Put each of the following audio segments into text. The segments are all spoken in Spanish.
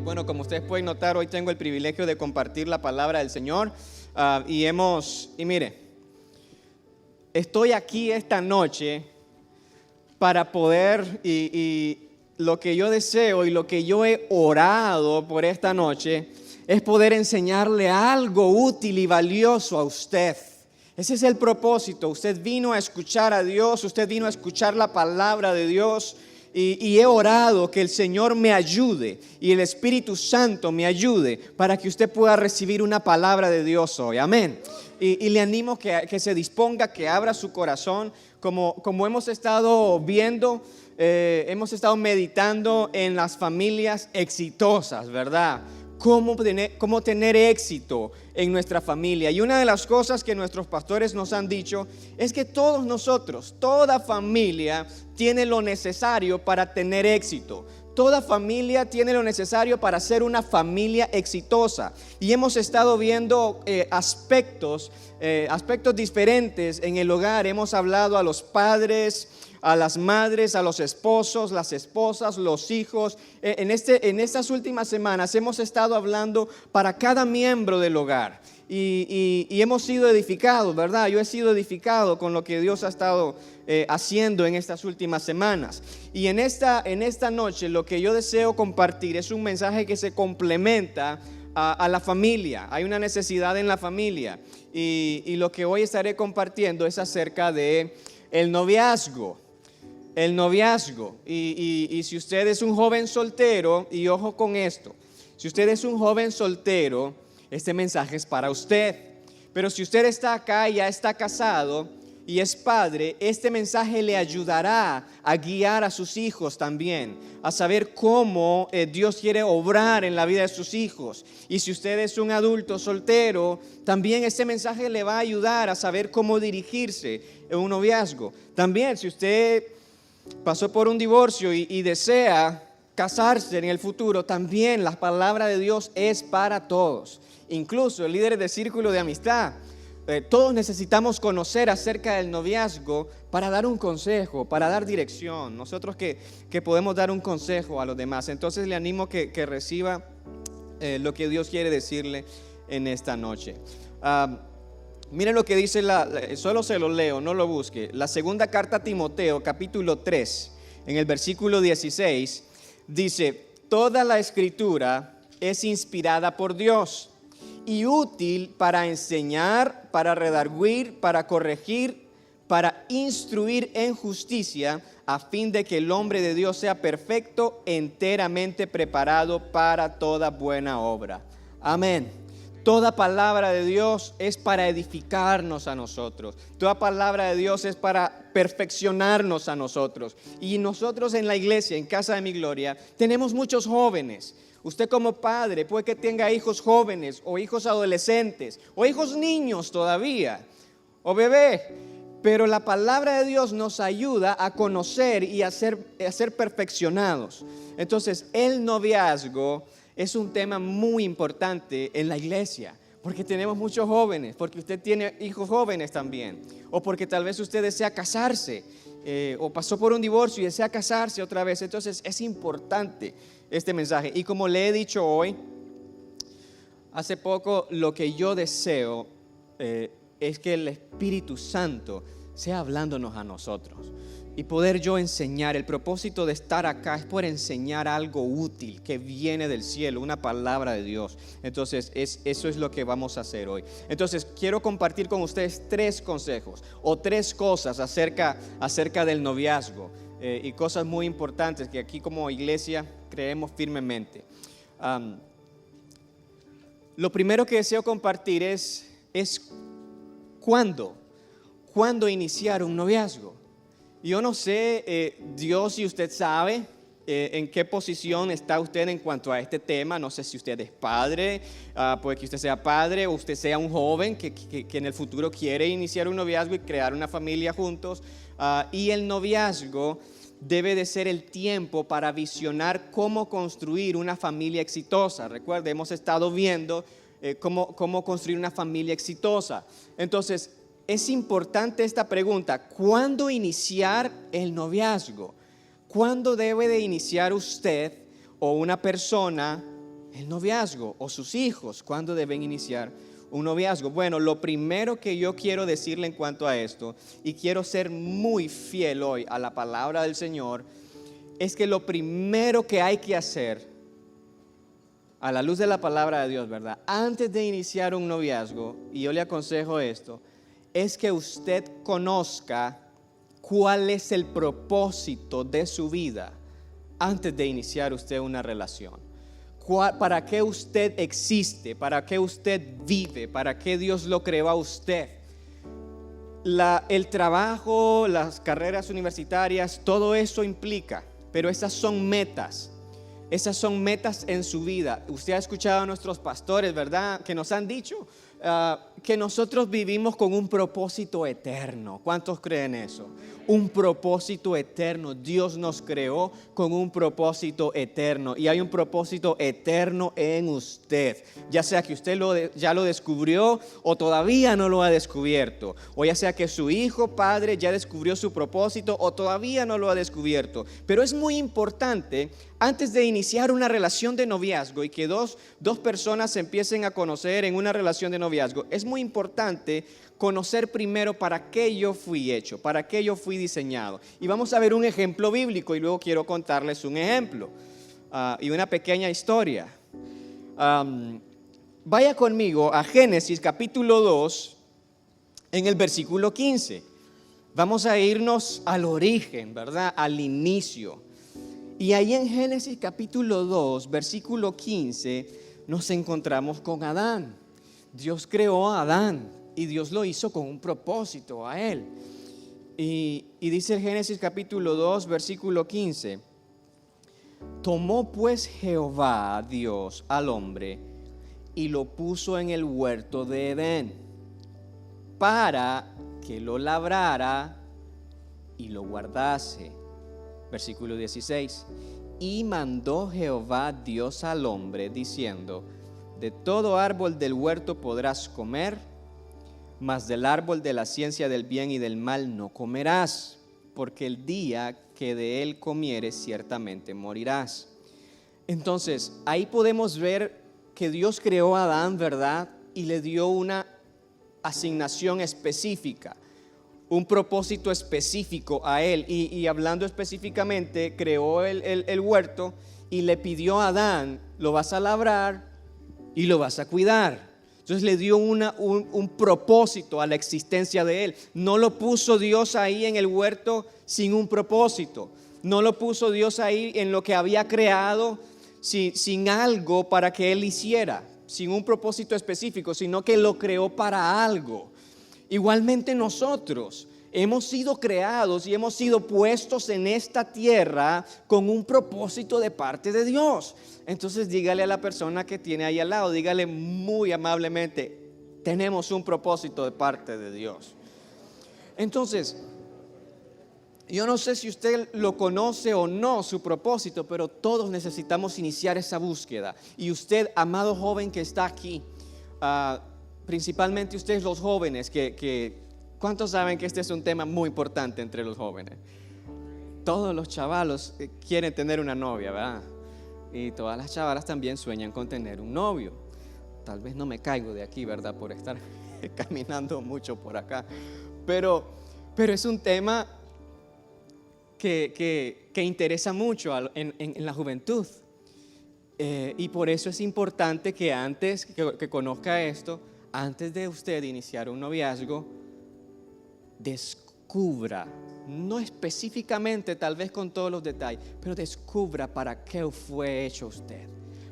Bueno, como ustedes pueden notar, hoy tengo el privilegio de compartir la palabra del Señor. Y mire, estoy aquí esta noche para poder, y lo que yo deseo y lo que yo he orado por esta noche es poder enseñarle algo útil y valioso a usted. Ese es el propósito. Usted vino a escuchar a Dios, usted vino a escuchar la palabra de Dios. Y he orado que el Señor me ayude y el Espíritu Santo me ayude para que usted pueda recibir una palabra de Dios hoy. Amén. Y le animo que se disponga, que abra su corazón. Como hemos estado viendo, hemos estado meditando en las familias exitosas, ¿verdad? Cómo tener éxito en nuestra familia. Y una de las cosas que nuestros pastores nos han dicho es que todos nosotros, toda familia tiene lo necesario para tener éxito. Toda familia tiene lo necesario para ser una familia exitosa. Y hemos estado viendo aspectos diferentes en el hogar. Hemos hablado a los padres, a las madres, a los esposos, las esposas, los hijos. En estas últimas semanas hemos estado hablando para cada miembro del hogar. Y hemos sido edificados, ¿verdad? Yo he sido edificado con lo que Dios ha estado haciendo en estas últimas semanas. Y en esta noche lo que yo deseo compartir es un mensaje que se complementa a la familia. Hay una necesidad en la familia. Y lo que hoy estaré compartiendo es acerca de el noviazgo. El noviazgo. Y si usted es un joven soltero, y ojo con esto, si usted es un joven soltero, este mensaje es para usted. Pero si usted está acá y ya está casado y es padre, este mensaje le ayudará a guiar a sus hijos también, a saber cómo Dios quiere obrar en la vida de sus hijos. Y si usted es un adulto soltero, también este mensaje le va a ayudar a saber cómo dirigirse en un noviazgo. También si usted pasó por un divorcio y desea casarse en el futuro, también la palabra de Dios es para todos. Incluso líderes de círculo de amistad, todos necesitamos conocer acerca del noviazgo para dar un consejo, para dar dirección. Nosotros que podemos dar un consejo a los demás. Entonces le animo que reciba lo que Dios quiere decirle en esta noche. Miren lo que dice, solo se lo leo, no lo busque. La segunda carta a Timoteo, capítulo 3, en el versículo 16, dice: toda la escritura es inspirada por Dios y útil para enseñar, para redarguir, para corregir, para instruir en justicia, a fin de que el hombre de Dios sea perfecto, enteramente preparado para toda buena obra. Amén. Toda palabra de Dios es para edificarnos a nosotros. Toda palabra de Dios es para perfeccionarnos a nosotros. Y nosotros en la iglesia, en Casa de Mi Gloria, tenemos muchos jóvenes. Usted como padre puede que tenga hijos jóvenes o hijos adolescentes o hijos niños todavía o bebé. Pero la palabra de Dios nos ayuda a conocer y a ser perfeccionados. Entonces el noviazgo es un tema muy importante en la iglesia, porque tenemos muchos jóvenes, porque usted tiene hijos jóvenes también, o porque tal vez usted desea casarse, o pasó por un divorcio y desea casarse otra vez. Entonces es importante este mensaje. Y como le he dicho hoy, hace poco, lo que yo deseo es que el Espíritu Santo sea hablándonos a nosotros y poder yo enseñar. El propósito de estar acá es poder enseñar algo útil que viene del cielo, una palabra de Dios. Entonces eso es lo que vamos a hacer hoy. Entonces quiero compartir con ustedes 3 consejos o 3 cosas acerca del noviazgo, y cosas muy importantes que aquí como iglesia creemos firmemente. Lo primero que deseo compartir es ¿cuándo iniciar un noviazgo? Yo no sé, Dios, si usted sabe en qué posición está usted en cuanto a este tema. No sé si usted es padre, puede que usted sea padre, o usted sea un joven que en el futuro quiere iniciar un noviazgo y crear una familia juntos. Y el noviazgo debe de ser el tiempo para visionar cómo construir una familia exitosa. Recuerde, hemos estado viendo cómo construir una familia exitosa. Entonces, es importante esta pregunta: ¿cuándo iniciar el noviazgo? ¿Cuándo debe de iniciar usted o una persona el noviazgo, o sus hijos, cuándo deben iniciar un noviazgo. Bueno, lo primero que yo quiero decirle en cuanto a esto, y quiero ser muy fiel hoy a la palabra del Señor, es que lo primero que hay que hacer, a la luz de la palabra de Dios, ¿verdad? Antes de iniciar un noviazgo, y yo le aconsejo esto, es que usted conozca cuál es el propósito de su vida antes de iniciar usted una relación. ¿Para qué usted existe? ¿Para qué usted vive? ¿Para qué Dios lo creó a usted? El trabajo, las carreras universitarias, todo eso implica, pero esas son metas. Esas son metas en su vida. Usted ha escuchado a nuestros pastores, ¿verdad? Que nos han dicho que nosotros vivimos con un propósito eterno. ¿Cuántos creen eso? Un propósito eterno. Dios nos creó con un propósito eterno. Y hay un propósito eterno en usted. Ya sea que usted ya lo descubrió o todavía no lo ha descubierto. O ya sea que su hijo, padre, ya descubrió su propósito o todavía no lo ha descubierto. Pero es muy importante, antes de iniciar una relación de noviazgo y que dos personas se empiecen a conocer en una relación de noviazgo, es muy importante conocer primero para qué yo fui hecho, para qué yo fui diseñado. Y vamos a ver un ejemplo bíblico y luego quiero contarles un ejemplo y una pequeña historia. Vaya conmigo a Génesis capítulo 2 en el versículo 15. Vamos a irnos al origen, ¿verdad? Al inicio. Y ahí en Génesis capítulo 2, versículo 15, nos encontramos con Adán. Dios creó a Adán y Dios lo hizo con un propósito a él. Y dice el Génesis capítulo 2, versículo 15: tomó pues Jehová Dios al hombre y lo puso en el huerto de Edén para que lo labrara y lo guardase. Versículo 16: y mandó Jehová Dios al hombre diciendo: de todo árbol del huerto podrás comer, mas del árbol de la ciencia del bien y del mal no comerás, porque el día que de él comieres ciertamente morirás. Entonces, ahí podemos ver que Dios creó a Adán, ¿verdad? Y le dio una asignación específica, un propósito específico a él. Y hablando específicamente, creó el huerto y le pidió a Adán: lo vas a labrar y lo vas a cuidar. Entonces le dio un propósito a la existencia de él. No lo puso Dios ahí en el huerto sin un propósito. No lo puso Dios ahí en lo que había creado sin algo para que él hiciera, sin un propósito específico, sino que lo creó para algo. Igualmente nosotros hemos sido creados y hemos sido puestos en esta tierra con un propósito de parte de Dios. Entonces dígale a la persona que tiene ahí al lado, dígale muy amablemente: tenemos un propósito de parte de Dios. Entonces, yo no sé si usted lo conoce o no, su propósito, pero todos necesitamos iniciar esa búsqueda. Y usted, amado joven que está aquí, principalmente ustedes los jóvenes, ¿cuántos saben que este es un tema muy importante entre los jóvenes? Todos los chavalos quieren tener una novia, ¿verdad? Y todas las chavalas también sueñan con tener un novio. Tal vez no me caigo de aquí, ¿verdad? Por estar caminando mucho por acá. Pero es un tema que interesa mucho en la juventud. Y por eso es importante que antes que conozca esto, antes de usted iniciar un noviazgo, descubra, no específicamente tal vez con todos los detalles, pero descubra para qué fue hecho usted,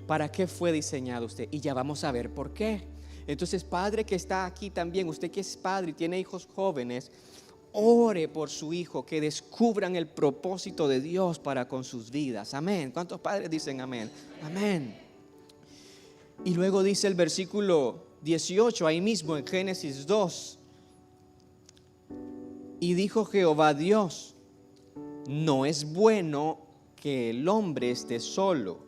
para qué fue diseñado usted, y ya vamos a ver por qué. Entonces, padre que está aquí también, usted que es padre y tiene hijos jóvenes, ore por su hijo, que descubran el propósito de Dios para con sus vidas. Amén. ¿Cuántos padres dicen amén? Amén. Y luego dice el versículo 18, ahí mismo en Génesis 2: y dijo Jehová Dios: no es bueno que el hombre esté solo,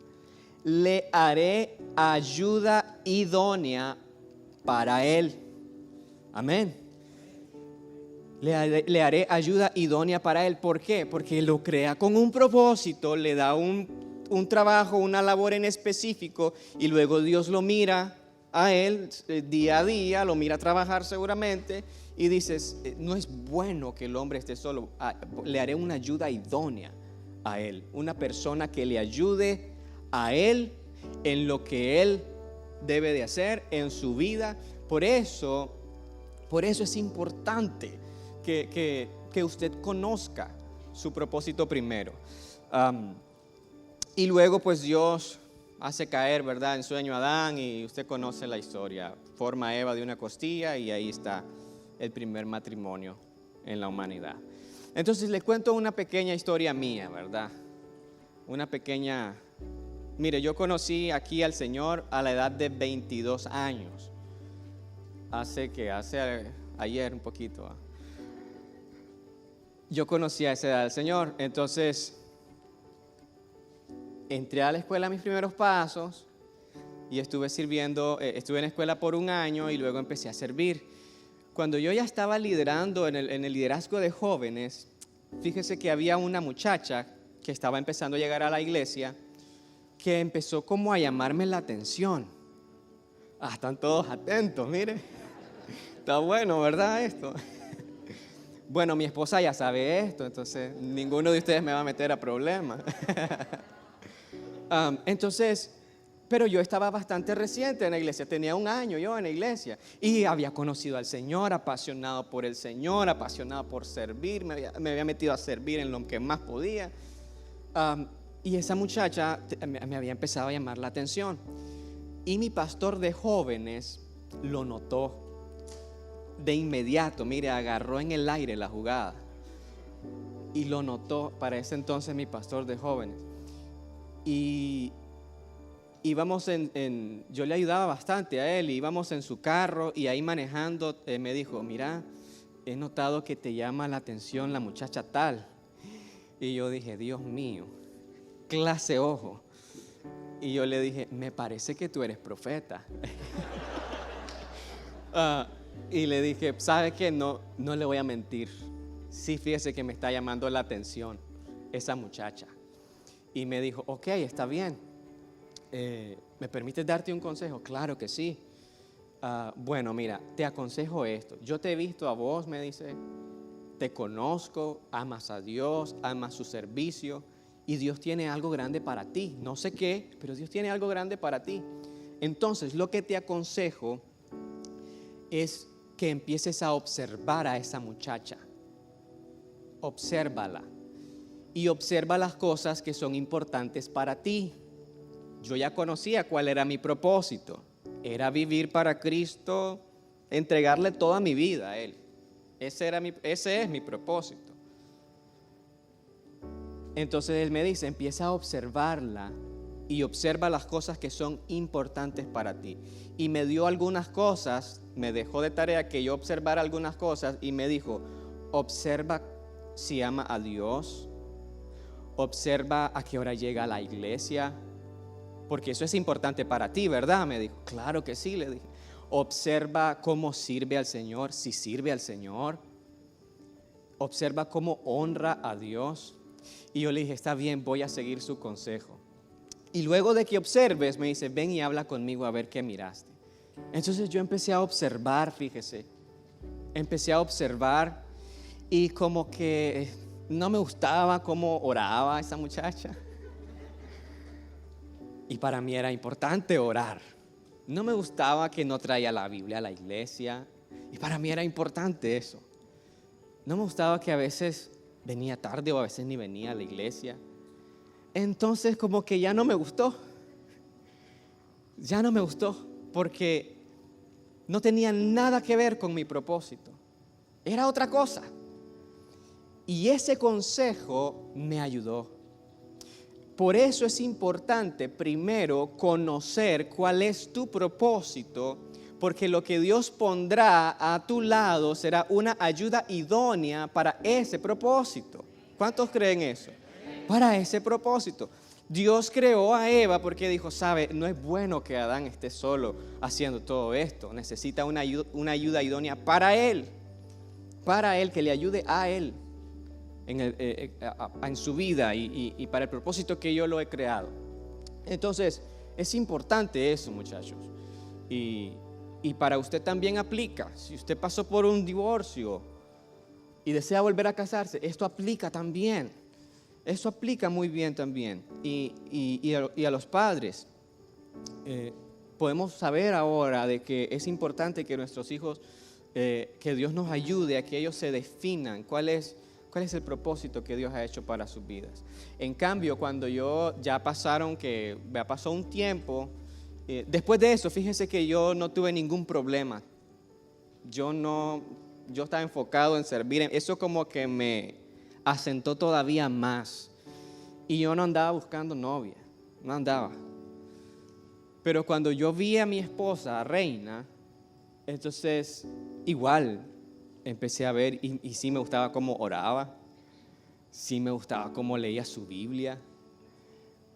le haré ayuda idónea para él. Amén. Le haré ayuda idónea para él. ¿Por qué? Porque lo crea con un propósito, le da un un trabajo, una labor en específico, y luego Dios lo mira a él día a día, lo mira trabajar seguramente, y dices, no es bueno que el hombre esté solo, le haré una ayuda idónea a él, una persona que le ayude a él en lo que él debe de hacer en su vida. Por eso es importante que usted conozca su propósito primero. Y luego pues Dios hace caer, ¿verdad?, en sueño a Adán, y usted conoce la historia. Forma a Eva de una costilla y ahí está el primer matrimonio en la humanidad. Entonces le cuento una pequeña historia mía, ¿verdad? Mire, yo conocí aquí al Señor a la edad de 22 años. Hace ayer un poquito. Yo conocí a esa edad al Señor. Entonces entré a la escuela mis primeros pasos y estuve sirviendo, estuve en la escuela por un año y luego empecé a servir. Cuando yo ya estaba liderando en el liderazgo de jóvenes, fíjese que había una muchacha que estaba empezando a llegar a la iglesia que empezó como a llamarme la atención. Están todos atentos, mire. Está bueno, ¿verdad esto? Bueno, mi esposa ya sabe esto, entonces ninguno de ustedes me va a meter a problemas. Entonces, pero yo estaba bastante reciente en la iglesia, tenía un año yo en la iglesia y había conocido al Señor, apasionado por el Señor, apasionado por servir, me había metido a servir en lo que más podía. Y esa muchacha me había empezado a llamar la atención y mi pastor de jóvenes lo notó de inmediato. Mire, agarró en el aire la jugada y lo notó. Para ese entonces mi pastor de jóvenes, y íbamos yo le ayudaba bastante a él, íbamos en su carro y ahí manejando me dijo, mira, he notado que te llama la atención la muchacha tal. Y yo dije, Dios mío, clase ojo. Y yo le dije, me parece que tú eres profeta. Y le dije, ¿sabe qué? No le voy a mentir. Sí, fíjese que me está llamando la atención esa muchacha. Y me dijo, ok, está bien. ¿Me permites darte un consejo? Claro que sí. Bueno, mira, te aconsejo esto. Yo te he visto a vos, me dice, te conozco, amas a Dios, amas su servicio y Dios tiene algo grande para ti. No sé qué, pero Dios tiene algo grande para ti. Entonces, lo que te aconsejo es que empieces a observar a esa muchacha. Obsérvala y observa las cosas que son importantes para ti. Yo ya conocía cuál era mi propósito. Era vivir para Cristo, entregarle toda mi vida a Él. Ese es mi propósito. Entonces Él me dice, empieza a observarla y observa las cosas que son importantes para ti. Y me dio algunas cosas, me dejó de tarea que yo observara algunas cosas y me dijo, observa si ama a Dios, observa a qué hora llega a la iglesia, porque eso es importante para ti, ¿verdad? Me dijo, claro que sí, le dije. Observa cómo sirve al Señor, si sirve al Señor. Observa cómo honra a Dios. Y yo le dije, está bien, voy a seguir su consejo. Y luego de que observes, me dice, ven y habla conmigo a ver qué miraste. Entonces yo empecé a observar, fíjese. Empecé a observar y como que no me gustaba cómo oraba esa muchacha. Y para mí era importante orar. No me gustaba que no traía la Biblia a la iglesia. Y para mí era importante eso. No me gustaba que a veces venía tarde o a veces ni venía a la iglesia. Entonces como que ya no me gustó. Ya no me gustó porque no tenía nada que ver con mi propósito. Era otra cosa. Y ese consejo me ayudó. Por eso es importante primero conocer cuál es tu propósito, porque lo que Dios pondrá a tu lado será una ayuda idónea para ese propósito. ¿Cuántos creen eso? Para ese propósito. Dios creó a Eva porque dijo, sabe, no es bueno que Adán esté solo haciendo todo esto. Necesita una ayuda idónea para él, que le ayude a él. en su vida y para el propósito que yo lo he creado. Entonces, es importante eso, muchachos. Y para usted también aplica. Si usted pasó por un divorcio y desea volver a casarse, esto aplica también. Eso aplica muy bien también. Y a los padres, podemos saber ahora de que es importante que nuestros hijos, que Dios nos ayude a que ellos se definan cuál es el propósito que Dios ha hecho para sus vidas. En cambio, cuando pasó un tiempo, después de eso, fíjense que yo no tuve ningún problema. Yo estaba enfocado en servir. Eso como que me asentó todavía más. Y yo no andaba buscando novia, no andaba. Pero cuando yo vi a mi esposa, a Reina, entonces igual empecé a ver y sí me gustaba cómo oraba, sí me gustaba cómo leía su Biblia.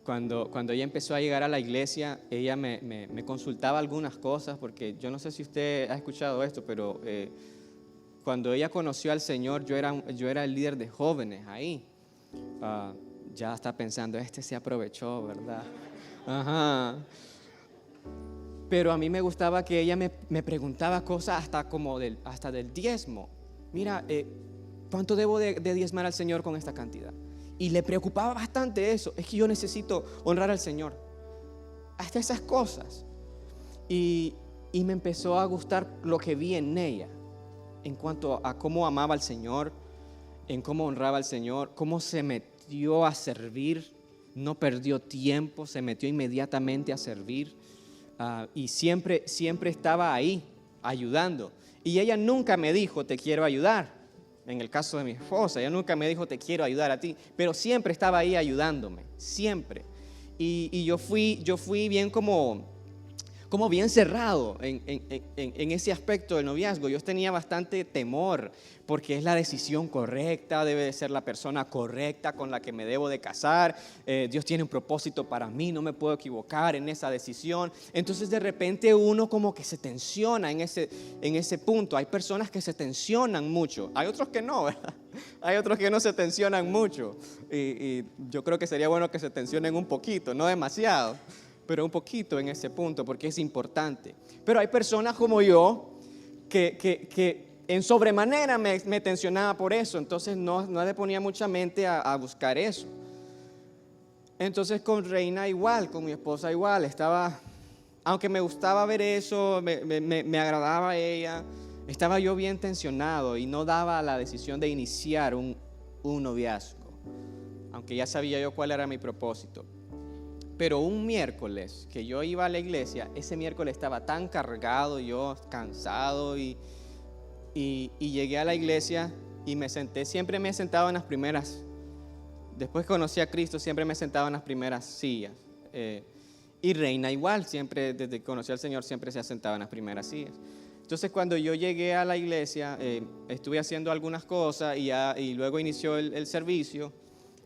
Cuando ella empezó a llegar a la iglesia, ella me consultaba algunas cosas, porque yo no sé si usted ha escuchado esto, pero cuando ella conoció al Señor, yo era el líder de jóvenes ahí. Ya está pensando, se aprovechó, ¿verdad? Ajá. Pero a mí me gustaba que ella me preguntaba cosas hasta del diezmo. Mira, ¿cuánto debo de diezmar al Señor con esta cantidad? Y le preocupaba bastante eso. Es que yo necesito honrar al Señor. Hasta esas cosas. Y me empezó a gustar lo que vi en ella, en cuanto a cómo amaba al Señor, en cómo honraba al Señor, cómo se metió a servir, no perdió tiempo, se metió inmediatamente a servir. Y siempre estaba ahí, ayudando. Y ella nunca me dijo, te quiero ayudar. En el caso de mi esposa, ella nunca me dijo, te quiero ayudar a ti. Pero siempre estaba ahí ayudándome, siempre. Y yo fui bien como bien cerrado en ese aspecto del noviazgo. Yo tenía bastante temor, porque es la decisión correcta, debe de ser la persona correcta con la que me debo de casar. Dios tiene un propósito para mí, no me puedo equivocar en esa decisión. Entonces de repente uno como que se tensiona en ese punto. Hay personas que se tensionan mucho, hay otros que no, ¿verdad? Hay otros que no se tensionan mucho. Y yo creo que sería bueno que se tensionen un poquito, no demasiado, pero un poquito en ese punto, porque es importante. Pero hay personas como yo que en sobremanera me tensionaba por eso, entonces no le ponía mucha mente a buscar eso. Entonces con Reina igual, con mi esposa igual, aunque me gustaba ver eso, me agradaba ella, estaba yo bien tensionado y no daba la decisión de iniciar un noviazgo, aunque ya sabía yo cuál era mi propósito. Pero un miércoles que yo iba a la iglesia, ese miércoles estaba tan cargado, yo cansado y llegué a la iglesia y me senté. Siempre me he sentado en las primeras. Después que conocí a Cristo, siempre me he sentado en las primeras sillas. Y Reina igual, siempre desde que conocí al Señor, siempre se ha sentado en las primeras sillas. Entonces cuando yo llegué a la iglesia, estuve haciendo algunas cosas y luego inició el servicio.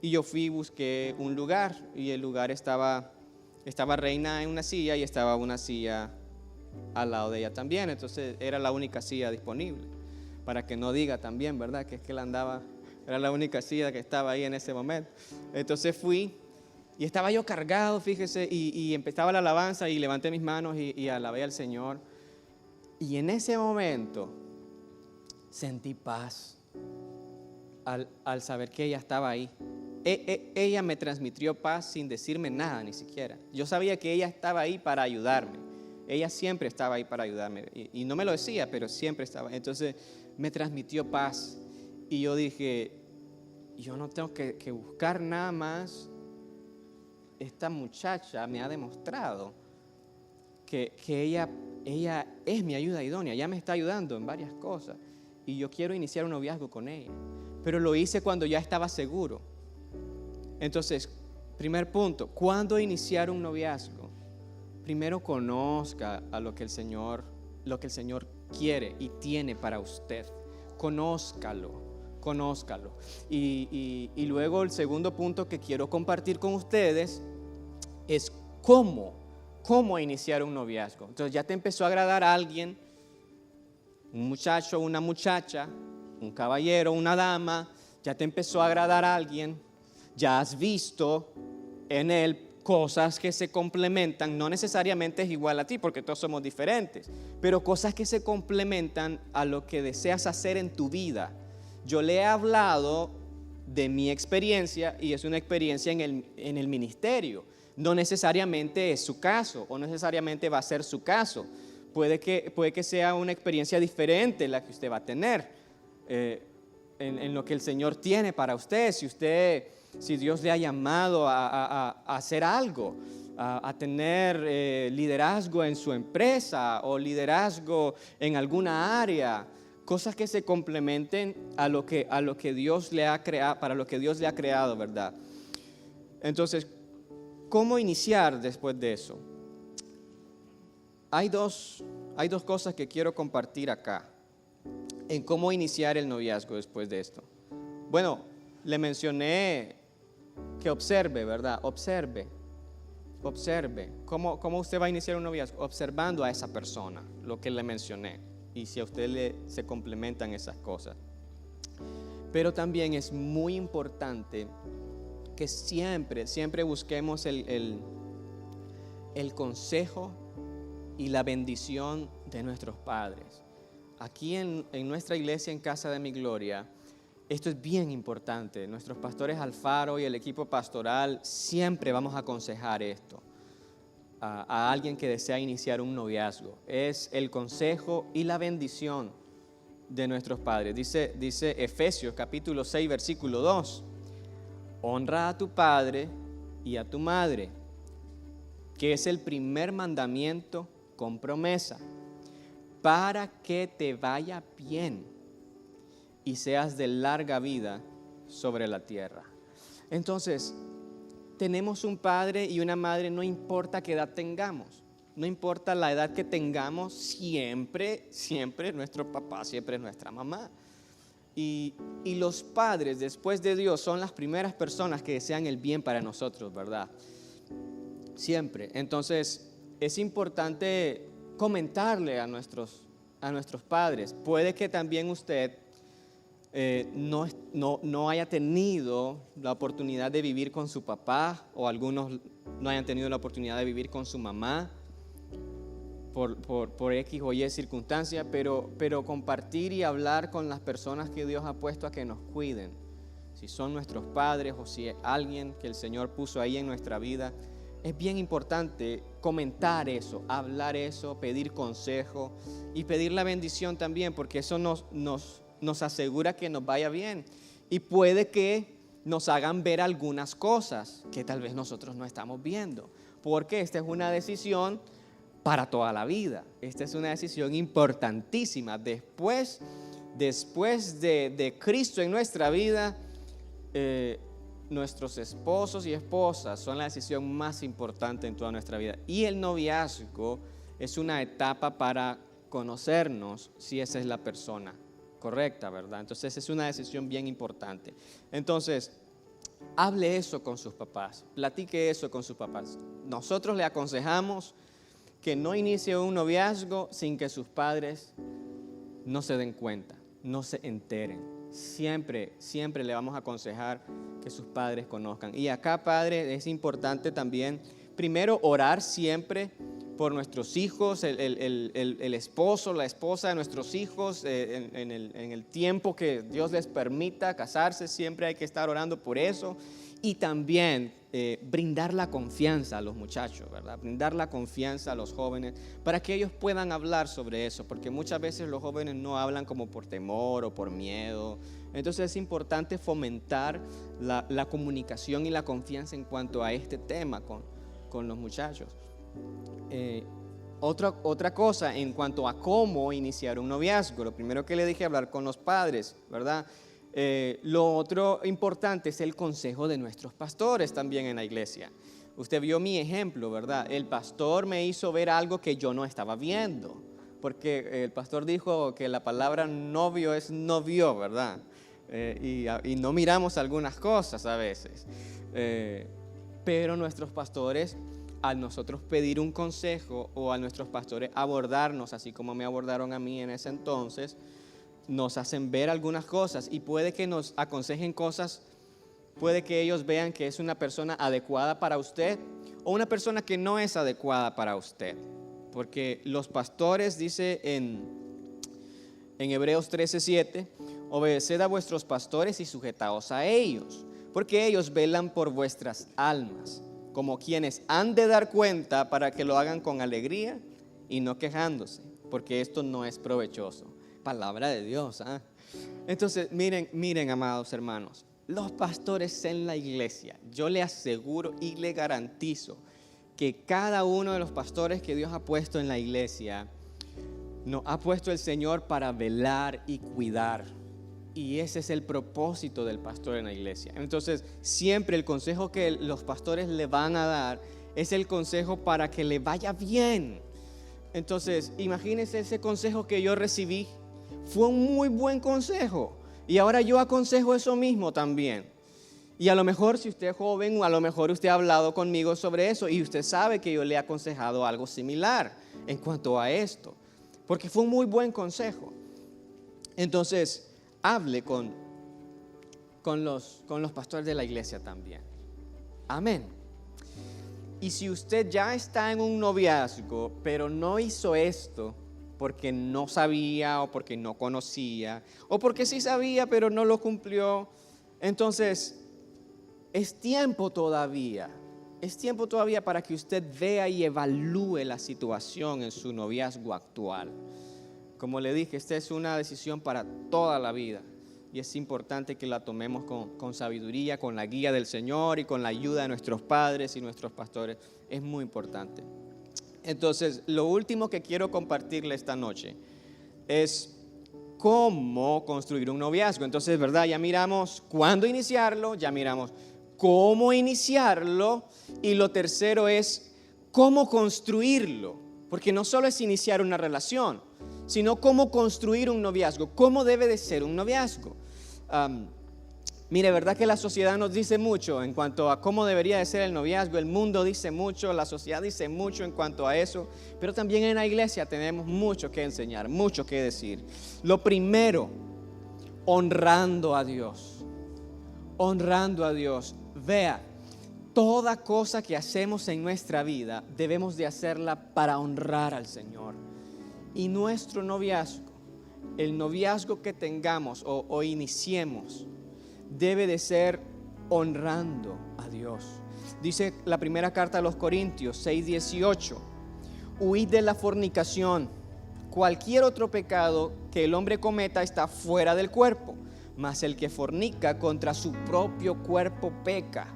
Y yo fui y busqué un lugar, y el lugar estaba Reina en una silla y estaba una silla al lado de ella también. Entonces era la única silla disponible, para que no diga también, ¿verdad? Que es que era la única silla que estaba ahí en ese momento. Entonces fui y estaba yo cargado, fíjese, y empezaba la alabanza y levanté mis manos y alabé al Señor. Y en ese momento sentí paz al saber que ella estaba ahí. Ella me transmitió paz sin decirme nada ni siquiera. Yo sabía que ella estaba ahí para ayudarme. Ella siempre estaba ahí para ayudarme. Y no me lo decía, pero siempre estaba. Entonces me transmitió paz. Y yo dije, yo no tengo que buscar nada más. Esta muchacha me ha demostrado que ella es mi ayuda idónea. Ya me está ayudando en varias cosas. Y yo quiero iniciar un noviazgo con ella. Pero lo hice cuando ya estaba seguro. Entonces, primer punto, ¿cuándo iniciar un noviazgo? Primero conozca a lo que el Señor quiere y tiene para usted. Conózcalo. Y luego el segundo punto que quiero compartir con ustedes es cómo iniciar un noviazgo. Entonces ya te empezó a agradar a alguien, un muchacho, una muchacha, un caballero, una dama. ya te empezó a agradar a alguien, ya has visto en él cosas que se complementan, no necesariamente es igual a ti porque todos somos diferentes, pero cosas que se complementan a lo que deseas hacer en tu vida. Yo le he hablado de mi experiencia y es una experiencia en el ministerio. No necesariamente es su caso o no necesariamente va a ser su caso. Puede que sea una experiencia diferente la que usted va a tener en lo que el Señor tiene para usted. Si Dios le ha llamado a hacer algo, a tener liderazgo en su empresa o liderazgo en alguna área, cosas que se complementen a lo que Dios le ha creado, para lo que Dios le ha creado, ¿verdad? Entonces, ¿cómo iniciar después de eso? Hay dos cosas que quiero compartir acá en cómo iniciar el noviazgo después de esto. Bueno, le mencioné que observe, ¿verdad? Observe. ¿Cómo usted va a iniciar un noviazgo? Observando a esa persona, lo que le mencioné. Y si a usted se complementan esas cosas. Pero también es muy importante que siempre busquemos el consejo y la bendición de nuestros padres. Aquí en nuestra iglesia, en Casa de Mi Gloria, esto es bien importante. Nuestros pastores Alfaro y el equipo pastoral siempre vamos a aconsejar esto a alguien que desea iniciar un noviazgo. Es el consejo y la bendición de nuestros padres. Dice Efesios capítulo 6, versículo 2. Honra a tu padre y a tu madre, que es el primer mandamiento con promesa, para que te vaya bien y seas de larga vida sobre la tierra. Entonces, tenemos un padre y una madre, no importa qué edad tengamos, no importa la edad que tengamos, siempre nuestro papá, siempre nuestra mamá. Y los padres, después de Dios, son las primeras personas que desean el bien para nosotros, ¿verdad? Siempre. Entonces, es importante comentarle a nuestros padres. Puede que también usted no haya tenido la oportunidad de vivir con su papá, o algunos no hayan tenido la oportunidad de vivir con su mamá por X o Y circunstancia, pero compartir y hablar con las personas que Dios ha puesto a que nos cuiden, si son nuestros padres o si es alguien que el Señor puso ahí en nuestra vida, es bien importante comentar eso, hablar eso, pedir consejo y pedir la bendición también, porque eso nos asegura que nos vaya bien, y puede que nos hagan ver algunas cosas que tal vez nosotros no estamos viendo, porque esta es una decisión para toda la vida. Esta es una decisión importantísima. Después de Cristo en nuestra vida, nuestros esposos y esposas son la decisión más importante en toda nuestra vida. Y el noviazgo es una etapa para conocernos, si esa es la persona correcta, ¿verdad? Entonces es una decisión bien importante. Entonces, hable eso con sus papás, platique eso con sus papás. Nosotros le aconsejamos que no inicie un noviazgo sin que sus padres no se den cuenta, no se enteren. Siempre le vamos a aconsejar que sus padres conozcan. Y acá, padre, es importante también, primero, orar siempre por nuestros hijos, el esposo, la esposa de nuestros hijos, en el tiempo que Dios les permita casarse, siempre hay que estar orando por eso. Y también brindar la confianza a los muchachos, ¿verdad? Brindar la confianza a los jóvenes para que ellos puedan hablar sobre eso, porque muchas veces los jóvenes no hablan como por temor o por miedo. Entonces es importante fomentar la comunicación y la confianza en cuanto a este tema con los muchachos. Otra cosa en cuanto a cómo iniciar un noviazgo, lo primero que le dije, hablar con los padres, ¿verdad? Lo otro importante es el consejo de nuestros pastores también en la iglesia. Usted vio mi ejemplo, ¿verdad? El pastor me hizo ver algo que yo no estaba viendo, porque el pastor dijo que la palabra novio es novio, ¿verdad? Y no miramos algunas cosas a veces, pero nuestros pastores, al nosotros pedir un consejo o a nuestros pastores abordarnos, así como me abordaron a mí en ese entonces, nos hacen ver algunas cosas y puede que nos aconsejen cosas, puede que ellos vean que es una persona adecuada para usted o una persona que no es adecuada para usted. Porque los pastores, dice en Hebreos 13:7, obedeced a vuestros pastores y sujetaos a ellos, porque ellos velan por vuestras almas, como quienes han de dar cuenta, para que lo hagan con alegría y no quejándose, porque esto no es provechoso. Palabra de Dios, ¿eh? Entonces, miren, amados hermanos, los pastores en la iglesia, yo le aseguro y le garantizo que cada uno de los pastores que Dios ha puesto en la iglesia, nos ha puesto el Señor para velar y cuidar. Y ese es el propósito del pastor en la iglesia. Entonces, siempre el consejo que los pastores le van a dar es el consejo para que le vaya bien. Entonces, imagínense ese consejo que yo recibí. Fue un muy buen consejo. Y ahora yo aconsejo eso mismo también. Y a lo mejor si usted es joven, a lo mejor usted ha hablado conmigo sobre eso y usted sabe que yo le he aconsejado algo similar en cuanto a esto. Porque fue un muy buen consejo. Entonces, hable con los pastores de la iglesia también. Amén. Y si usted ya está en un noviazgo, pero no hizo esto porque no sabía o porque no conocía, o porque sí sabía pero no lo cumplió, entonces es tiempo todavía para que usted vea y evalúe la situación en su noviazgo actual. Como le dije, esta es una decisión para toda la vida y es importante que la tomemos con sabiduría, con la guía del Señor y con la ayuda de nuestros padres y nuestros pastores. Es muy importante. Entonces, lo último que quiero compartirle esta noche es cómo construir un noviazgo. Entonces, ¿verdad? Ya miramos cuándo iniciarlo, ya miramos cómo iniciarlo y lo tercero es cómo construirlo. Porque no solo es iniciar una relación, sino cómo construir un noviazgo, cómo debe de ser un noviazgo. Mire, verdad que la sociedad nos dice mucho en cuanto a cómo debería de ser el noviazgo, el mundo dice mucho, la sociedad dice mucho en cuanto a eso, pero también en la iglesia tenemos mucho que enseñar, mucho que decir. Lo primero, honrando a Dios, honrando a Dios. Vea, toda cosa que hacemos en nuestra vida debemos de hacerla para honrar al Señor. Y nuestro noviazgo, el noviazgo que tengamos o iniciemos, debe de ser honrando a Dios. Dice la primera carta a los Corintios 6:18, huid de la fornicación. Cualquier otro pecado que el hombre cometa está fuera del cuerpo, mas el que fornica contra su propio cuerpo peca.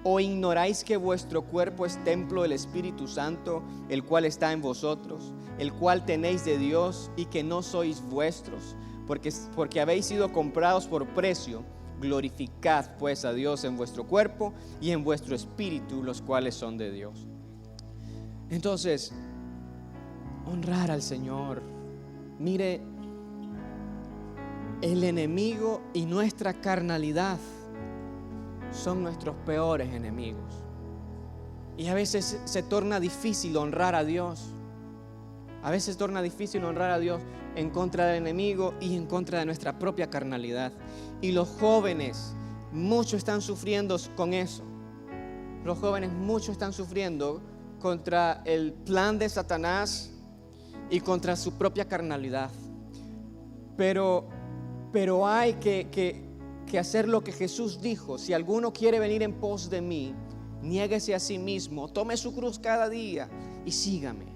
¿O ignoráis que vuestro cuerpo es templo del Espíritu Santo, el cual está en vosotros, el cual tenéis de Dios y que no sois vuestros? Porque habéis sido comprados por precio. Glorificad pues a Dios en vuestro cuerpo y en vuestro espíritu, los cuales son de Dios. Entonces, honrar al Señor. Mire, el enemigo y nuestra carnalidad son nuestros peores enemigos. Y a veces se torna difícil honrar a Dios. A veces torna difícil honrar a Dios en contra del enemigo y en contra de nuestra propia carnalidad. Y los jóvenes, muchos están sufriendo con eso. Los jóvenes, muchos están sufriendo contra el plan de Satanás y contra su propia carnalidad. Pero hay que hacer lo que Jesús dijo. Si alguno quiere venir en pos de mí, niéguese a sí mismo, tome su cruz cada día y sígame.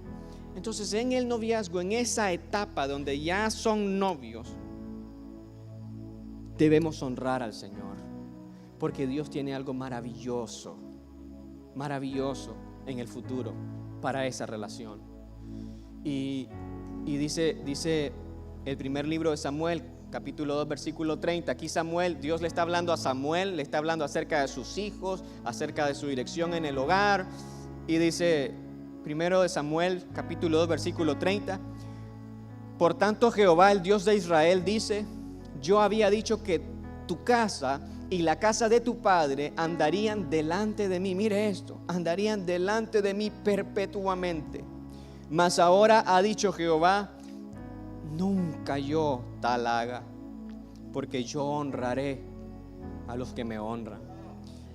Entonces, en el noviazgo, en esa etapa donde ya son novios, debemos honrar al Señor, porque Dios tiene algo maravilloso, maravilloso en el futuro para esa relación. Y dice el primer libro de Samuel, capítulo 2, versículo 30. Aquí Dios le está hablando a Samuel, le está hablando acerca de sus hijos, acerca de su dirección en el hogar. Y dice, primero de Samuel, capítulo 2, versículo 30. Por tanto, Jehová, el Dios de Israel, dice: yo había dicho que tu casa y la casa de tu padre andarían delante de mí. Mire esto, andarían delante de mí perpetuamente. Mas ahora ha dicho Jehová: nunca yo tal haga, porque yo honraré a los que me honran,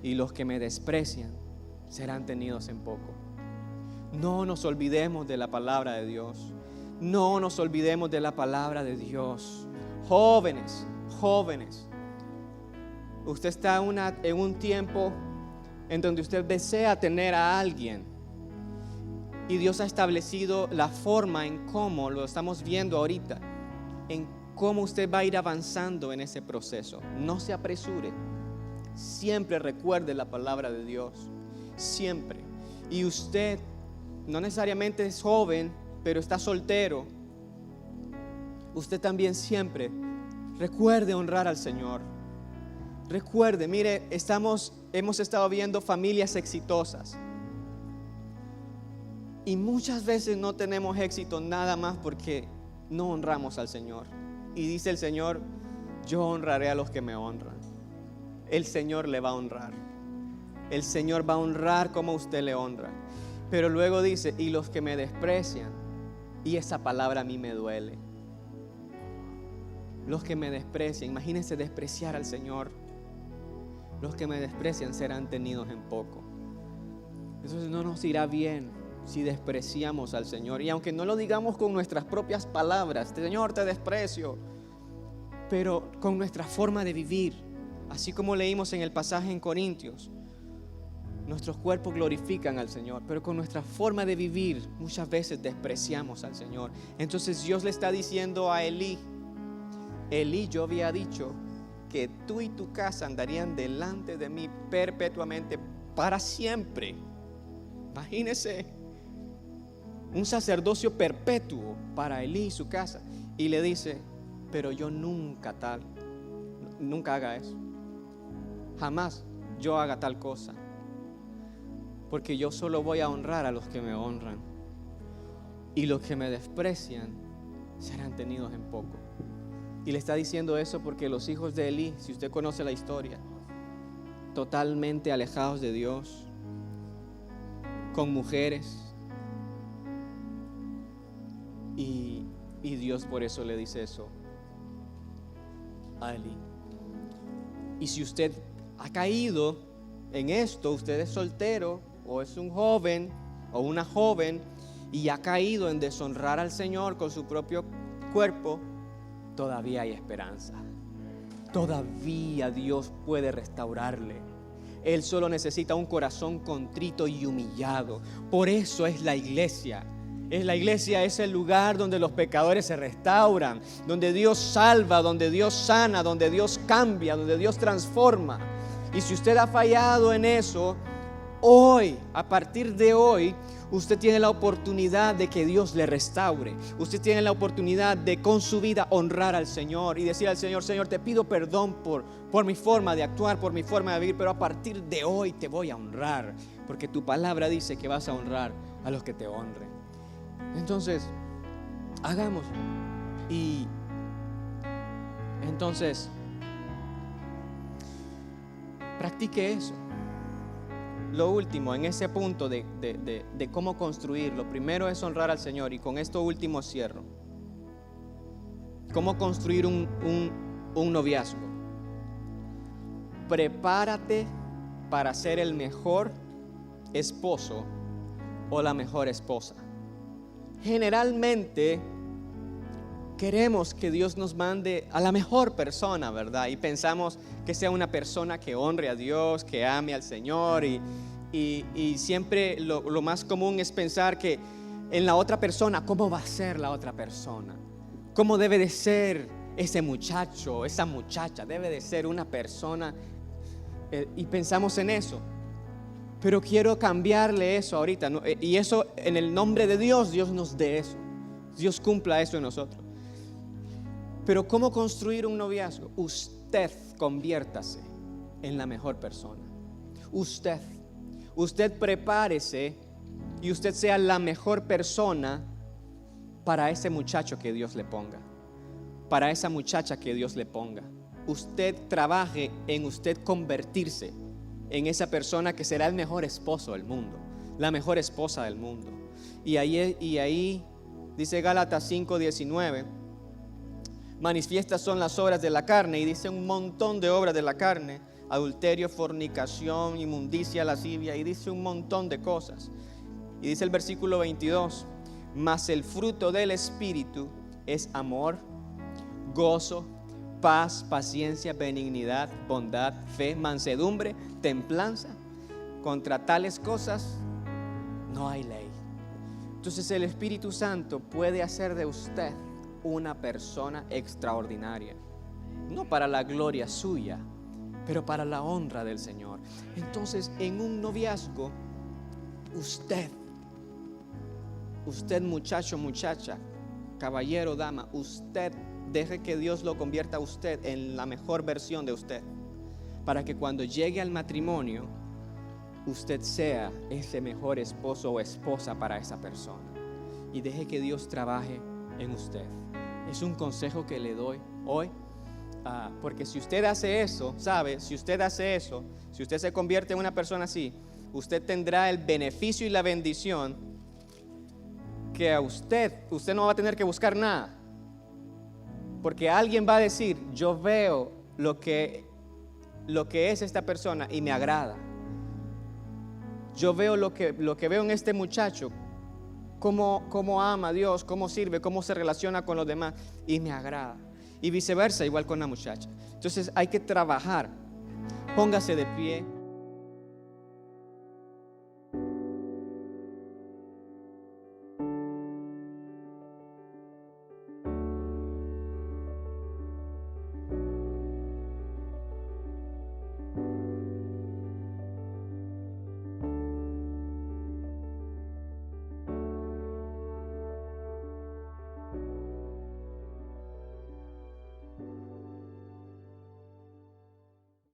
y los que me desprecian serán tenidos en poco. No nos olvidemos de la palabra de Dios. No nos olvidemos de la palabra de Dios. Jóvenes, usted está en un tiempo en donde usted desea tener a alguien, y Dios ha establecido la forma en cómo lo estamos viendo ahorita, en cómo usted va a ir avanzando en ese proceso. No se apresure. Siempre recuerde la palabra de Dios, siempre. Y usted no necesariamente es joven, pero está soltero. Usted también siempre recuerde honrar al Señor. Recuerde, mire, hemos estado viendo familias exitosas, y muchas veces no tenemos éxito nada más porque no honramos al Señor. Y dice el Señor: yo honraré a los que me honran. El Señor le va a honrar. El Señor va a honrar como usted le honra. Pero luego dice: y los que me desprecian. Y esa palabra a mí me duele. Los que me desprecian, imagínense despreciar al Señor. Los que me desprecian serán tenidos en poco. Entonces no nos irá bien si despreciamos al Señor. Y aunque no lo digamos con nuestras propias palabras: Señor, te desprecio, pero con nuestra forma de vivir, así como leímos en el pasaje en Corintios, nuestros cuerpos glorifican al Señor, pero con nuestra forma de vivir muchas veces despreciamos al Señor. Entonces Dios le está diciendo a Elí: Elí, yo había dicho que tú y tu casa andarían delante de mí perpetuamente, para siempre. Imagínese un sacerdocio perpetuo para Elí y su casa. Y le dice: pero yo nunca haga eso. Jamás yo haga tal cosa, porque yo solo voy a honrar a los que me honran, y los que me desprecian serán tenidos en poco. Y le está diciendo eso porque los hijos de Elí, si usted conoce la historia, totalmente alejados de Dios, con mujeres, y Dios por eso le dice eso a Elí. Y si usted ha caído en esto, usted es soltero o es un joven o una joven y ha caído en deshonrar al Señor con su propio cuerpo, todavía hay esperanza. Todavía Dios puede restaurarle. Él solo necesita un corazón contrito y humillado. Por eso es la iglesia. La iglesia es el lugar donde los pecadores se restauran, donde Dios salva, donde Dios sana, donde Dios cambia, donde Dios transforma. Y si usted ha fallado en eso, hoy, a partir de hoy, usted tiene la oportunidad de que Dios le restaure. Usted tiene la oportunidad de con su vida honrar al Señor y decir al Señor: Señor, te pido perdón por mi forma de actuar, por mi forma de vivir, pero a partir de hoy te voy a honrar, porque tu palabra dice que vas a honrar a los que te honren. Entonces, hagámoslo. Y entonces, practique eso. Lo último, en ese punto de cómo construir, lo primero es honrar al Señor, y con esto último cierro. ¿Cómo construir un noviazgo? Prepárate para ser el mejor esposo o la mejor esposa. Generalmente queremos que Dios nos mande a la mejor persona, ¿verdad? Y pensamos que sea una persona que honre a Dios, que ame al Señor, y siempre lo más común es pensar que en la otra persona, ¿cómo va a ser la otra persona? ¿Cómo debe de ser ese muchacho, esa muchacha? Debe de ser una persona, y pensamos en eso. Pero quiero cambiarle eso ahorita, ¿no? Y eso, en el nombre de Dios, Dios nos dé eso. Dios cumpla eso en nosotros. Pero ¿cómo construir un noviazgo? Usted conviértase en la mejor persona. Usted prepárese y usted sea la mejor persona para ese muchacho que Dios le ponga, para esa muchacha que Dios le ponga. Usted trabaje en usted convertirse en esa persona que será el mejor esposo del mundo, la mejor esposa del mundo. Y ahí dice Gálatas 5:19, Manifiestas son las obras de la carne, y dice un montón de obras de la carne: adulterio, fornicación, inmundicia, lascivia, y dice un montón de cosas. Y dice el versículo 22: mas el fruto del Espíritu es amor, gozo, paz, paciencia, benignidad, bondad, fe, mansedumbre, templanza. Contra tales cosas no hay ley. Entonces el Espíritu Santo puede hacer de usted una persona extraordinaria, no para la gloria suya, pero para la honra del Señor. Entonces, en un noviazgo, usted muchacho, muchacha, caballero, dama, usted deje que Dios lo convierta a usted en la mejor versión de usted, para que cuando llegue al matrimonio, usted sea ese mejor esposo o esposa para esa persona. Y deje que Dios trabaje en usted. Es un consejo que le doy hoy, porque si usted hace eso, ¿sabe? Si usted hace eso, si usted se convierte en una persona así, usted tendrá el beneficio y la bendición que a usted no va a tener que buscar nada, porque alguien va a decir: yo veo lo que es esta persona y me agrada. Yo veo lo que veo en este muchacho, cómo ama a Dios, cómo sirve, cómo se relaciona con los demás, y me agrada. Y viceversa, igual con la muchacha. Entonces hay que trabajar. Póngase de pie.